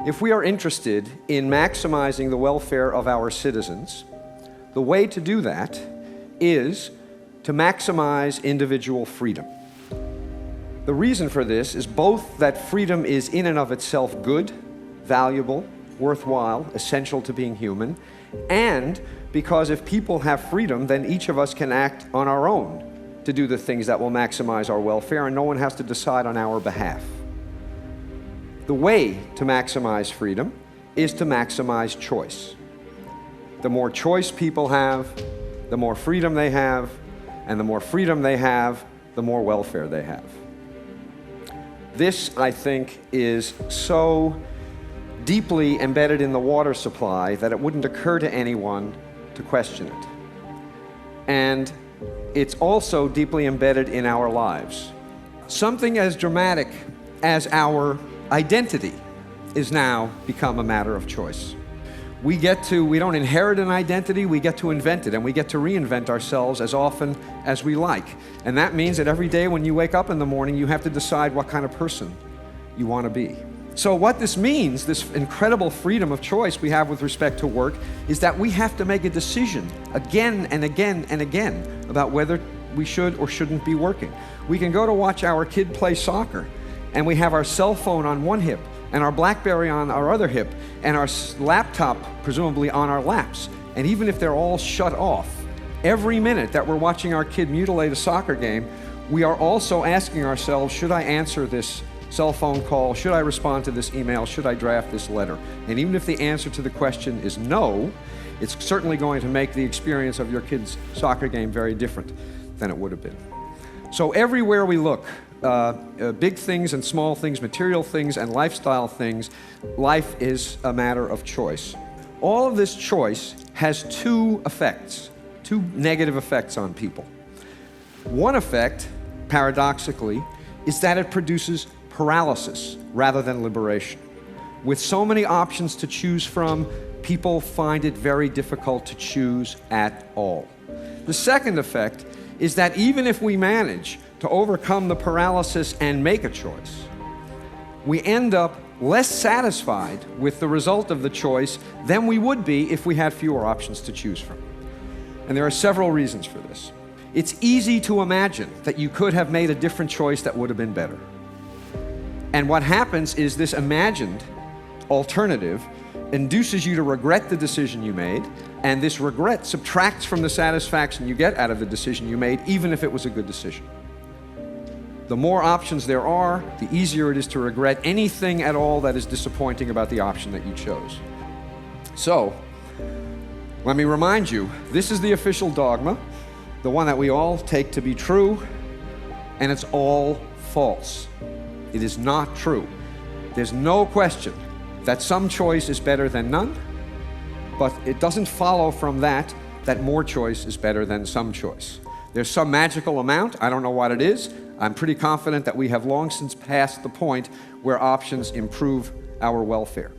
If we are interested in maximizing the welfare of our citizens, the way to do that is to maximize individual freedom. The reason for this is both that freedom is in and of itself good, valuable, worthwhile, essential to being human, and because if people have freedom, then each of us can act on our own to do the things that will maximize our welfare, and no one has to decide on our behalf. The way to maximize freedom is to maximize choice. The more choice people have, the more freedom they have, and the more freedom they have, the more welfare they have. This, I think, is so deeply embedded in the water supply that it wouldn't occur to anyone to question it. And it's also deeply embedded in our lives. Something as dramatic as our identity is now become a matter of choice. We don't inherit an identity, we get to invent it, and we get to reinvent ourselves as often as we like. And that means that every day when you wake up in the morning, you have to decide what kind of person you want to be. So what this means, this incredible freedom of choice we have with respect to work, is that we have to make a decision again and again and again about whether we should or shouldn't be working. We can go to watch our kid play soccer, and we have our cell phone on one hip, and our BlackBerry on our other hip, and our laptop presumably on our laps. And even if they're all shut off, every minute that we're watching our kid mutilate a soccer game, we are also asking ourselves, should I answer this cell phone call? Should I respond to this email? Should I draft this letter? And even if the answer to the question is no, it's certainly going to make the experience of your kid's soccer game very different than it would have been. So everywhere we look, big things and small things, material things and lifestyle things, life is a matter of choice. All of this choice has two negative effects on people. One effect, paradoxically, is that it produces paralysis rather than liberation. With so many options to choose from, people find it very difficult to choose at all. The second effect is that even if we manage to overcome the paralysis and make a choice, we end up less satisfied with the result of the choice than we would be if we had fewer options to choose from. And there are several reasons for this. It's easy to imagine that you could have made a different choice that would have been better. And what happens is this imagined alternative induces you to regret the decision you made, and this regret subtracts from the satisfaction you get out of the decision you made, even if it was a good decision. The more options there are, the easier it is to regret anything at all that is disappointing about the option that you chose. So, let me remind you, this is the official dogma, the one that we all take to be true, and it's all false. It is not true. There's no question that some choice is better than none, but it doesn't follow from that more choice is better than some choice. There's some magical amount, I don't know what it is. I'm pretty confident that we have long since passed the point where options improve our welfare.